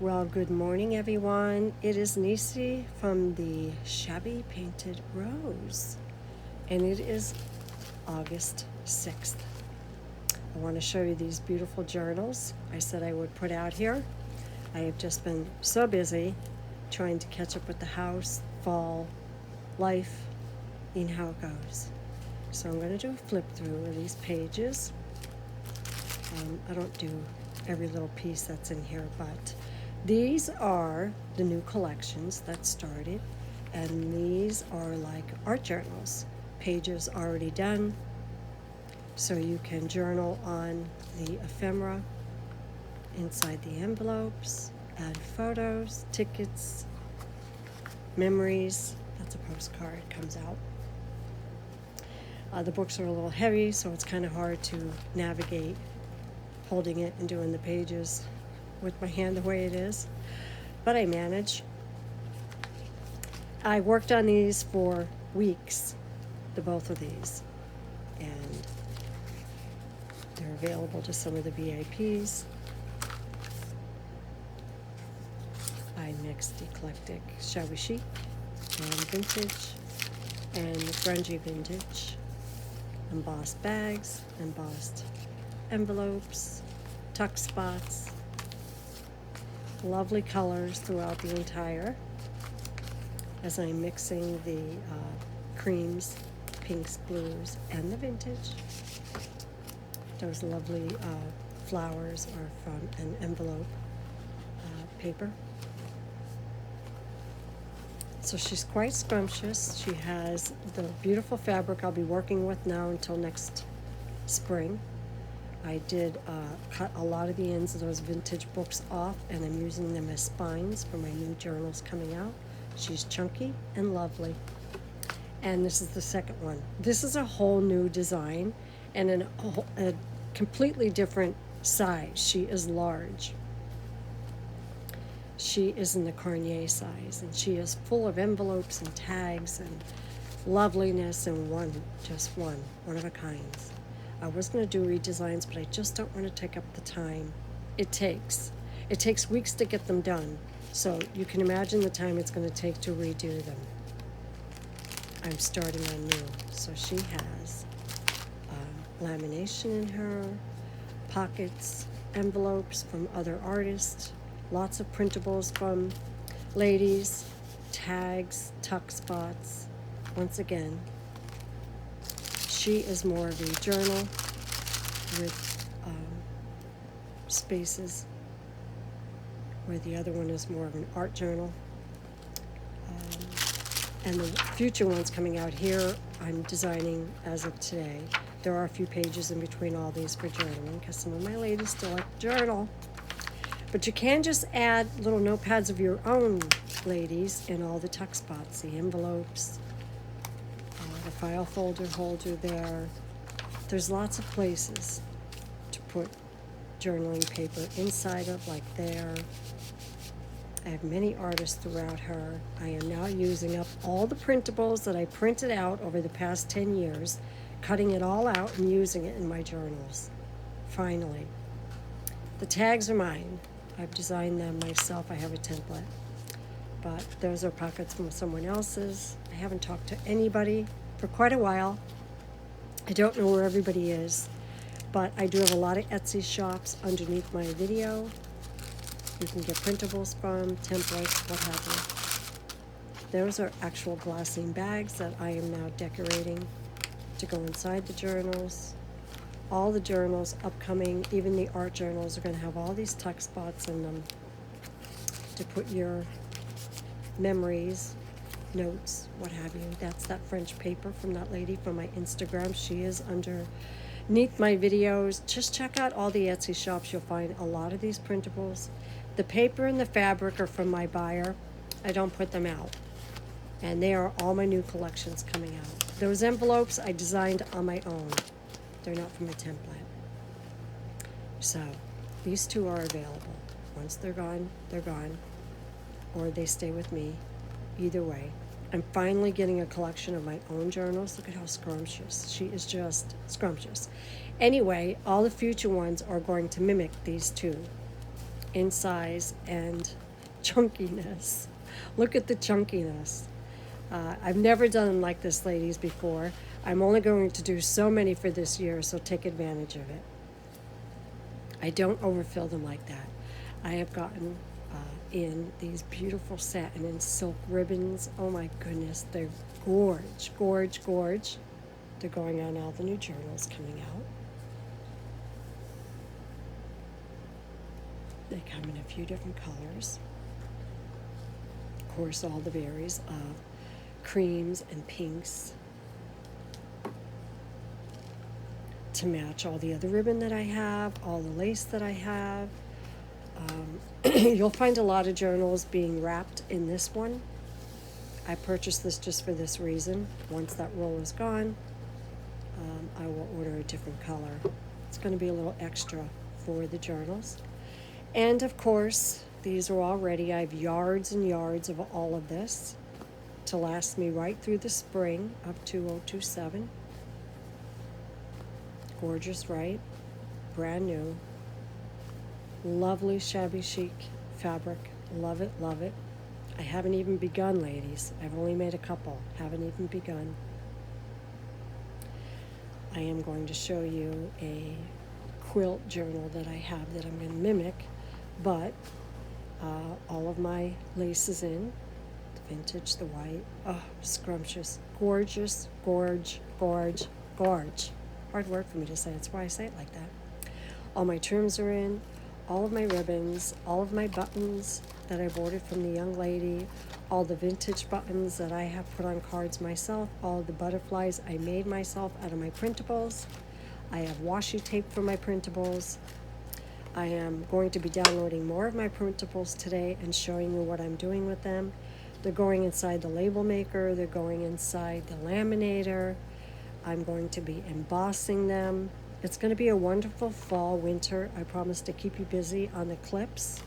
Well, good morning, everyone. It is Nisi from the Shabby Painted Rose, and it is August 6th. I want to show you these beautiful journals I said I would put out here. I have just been so busy trying to catch up with the house, fall, life, and how it goes. So I'm going to do a flip through of these pages. I don't do every little piece that's in here, but these are the new collections that started, and these are like art journals, pages already done, so you can journal on the ephemera inside the envelopes, add photos, tickets, memories. That's a postcard, comes out. The books are a little heavy, so it's kind of hard to navigate holding it and doing the pages with my hand the way it is, but I manage. I worked on these for weeks, the both of these, and they're available to some of the VIPs. I mixed eclectic shabby chic and vintage and grungy vintage, embossed bags, embossed envelopes, tuck spots, lovely colors throughout the entire as I'm mixing the creams, pinks, blues, and the vintage. Those lovely flowers are from an envelope paper. So she's quite scrumptious. She has the beautiful fabric I'll be working with now until next spring. I did cut a lot of the ends of those vintage books off, and I'm using them as spines for my new journals coming out. She's chunky and lovely. And this is the second one. This is a whole new design and a completely different size. She is large. She is in the Carnier size, and she is full of envelopes and tags and loveliness, and one of a kind. I was going to do redesigns, but I just don't want to take up the time it takes. It takes weeks to get them done, so you can imagine the time it's going to take to redo them. I'm starting on new. So she has lamination in her, pockets, envelopes from other artists, lots of printables from ladies, tags, tuck spots. Once again, she is more of a journal with spaces, where the other one is more of an art journal. And the future ones coming out here, I'm designing as of today. There are a few pages in between all these for journaling, because some of my ladies still like to journal. But you can just add little notepads of your own, ladies, in all the tuck spots, the envelopes, the file folder holder there. There's lots of places to put journaling paper inside of, like there. I have many artists throughout her. I am now using up all the printables that I printed out over the past 10 years, cutting it all out and using it in my journals. Finally. The tags are mine. I've designed them myself. I have a template. But those are pockets from someone else's. I haven't talked to anybody for quite a while. I don't know where everybody is, but I do have a lot of Etsy shops underneath my video. You can get printables from, templates, what have you. Those are actual glassine bags that I am now decorating to go inside the journals. All the journals upcoming, even the art journals, are going to have all these tuck spots in them to put your memories, notes, what have you. That's that French paper from that lady from my Instagram. She is underneath my videos. Just check out all the Etsy shops. You'll find a lot of these printables. The paper and the fabric are from my buyer. I don't put them out. And they are all my new collections coming out. Those envelopes I designed on my own. They're not from a template. So these two are available. Once they're gone, or they stay with me. Either way. I'm finally getting a collection of my own journals. Look at how scrumptious. She is just scrumptious. Anyway, all the future ones are going to mimic these two. in size and chunkiness. Look at the chunkiness. I've never done them like this, ladies, before. I'm only going to do so many for this year, so take advantage of it. I don't overfill them like that. I have gotten in these beautiful satin and silk ribbons. Oh my goodness, they're gorge, gorge, gorge. They're going on all the new journals coming out. They come in a few different colors. Of course, all the varies of creams and pinks to match all the other ribbon that I have, all the lace that I have. You'll find a lot of journals being wrapped in this one. I purchased this just for this reason. Once that roll is gone, I will order a different color. It's going to be a little extra for the journals. And of course, these are all ready. I have yards and yards of all of this to last me right through the spring of 2027. Gorgeous, right? Brand new. Lovely shabby chic fabric. Love it, love it. I haven't even begun, ladies. I've only made a couple. Haven't even begun. I am going to show you a quilt journal that I have that I'm going to mimic, but all of my lace is in. The vintage, the white. Oh, scrumptious. Gorgeous, gorge, gorge, gorge. Hard word for me to say. That's why I say it like that. All my trims are in. All of my ribbons, all of my buttons that I've ordered from the young lady, all the vintage buttons that I have put on cards myself, all of the butterflies I made myself out of my printables. I have washi tape for my printables. I am going to be downloading more of my printables today and showing you what I'm doing with them. They're going inside the label maker. They're going inside the laminator. I'm going to be embossing them. It's going to be a wonderful fall, winter. I promise to keep you busy on the clips.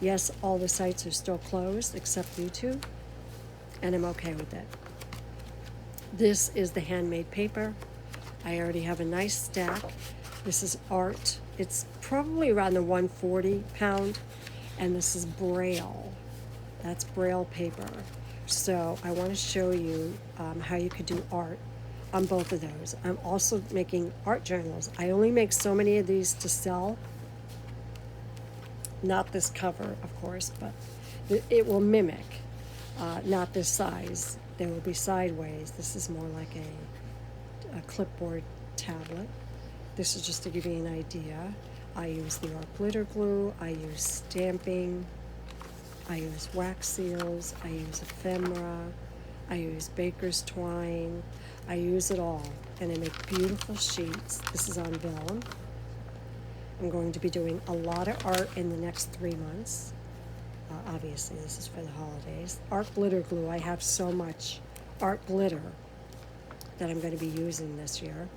Yes, all the sites are still closed except YouTube, and I'm okay with it. This is the handmade paper. I already have a nice stack. This is art. It's probably around the 140 pound, and this is Braille. That's Braille paper. So I want to show you how you could do art on both of those. I'm also making art journals. I only make so many of these to sell. Not this cover, of course, but it will mimic. Not this size. They will be sideways. This is more like a clipboard tablet. This is just to give you an idea. I use the art glitter glue. I use stamping. I use wax seals. I use ephemera. I use baker's twine. I use it all, and I make beautiful sheets. This is on vellum. I'm going to be doing a lot of art in the next 3 months. Obviously, this is for the holidays. Art glitter glue. I have so much art glitter that I'm going to be using this year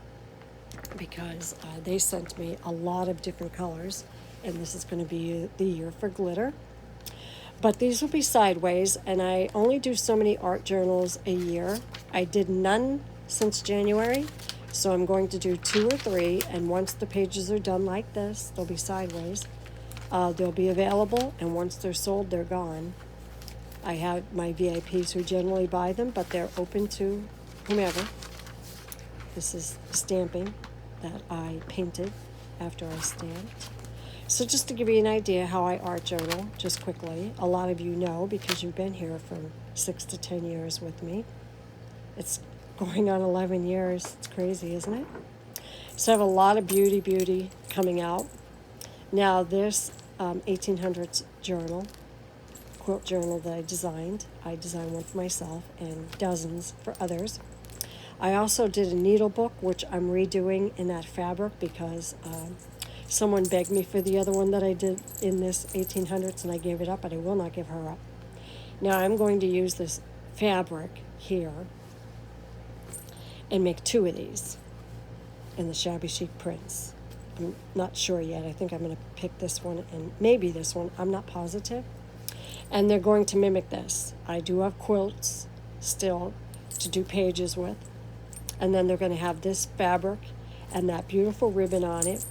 because they sent me a lot of different colors, and this is going to be the year for glitter. But these will be sideways, and I only do so many art journals a year. I did none since January, so I'm going to do 2 or 3, and once the pages are done like this, they'll be sideways. They'll be available, and once they're sold, they're gone. I have my VIPs who generally buy them, but they're open to whomever. This is stamping that I painted after I stamped. So just to give you an idea how I art journal, just quickly, a lot of you know because you've been here for 6 to 10 years with me. It's going on 11 years. It's crazy, isn't it? So I have a lot of beauty coming out. Now this 1800s journal, quilt journal that I designed one for myself and dozens for others. I also did a needle book, which I'm redoing in that fabric because someone begged me for the other one that I did in this 1800s, and I gave it up, but I will not give her up. Now I'm going to use this fabric here and make 2 of these in the shabby chic prints. I'm not sure yet. I think I'm going to pick this one and maybe this one. I'm not positive. And they're going to mimic this. I do have quilts still to do pages with. And then they're going to have this fabric and that beautiful ribbon on it,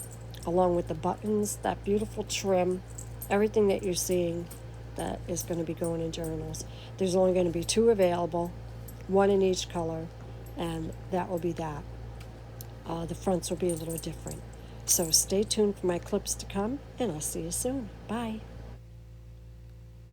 along with the buttons, that beautiful trim. Everything that you're seeing that is going to be going in journals. There's only going to be 2 available, 1 in each color, and that will be that. The fronts will be a little different. So stay tuned for my clips to come, and I'll see you soon. Bye.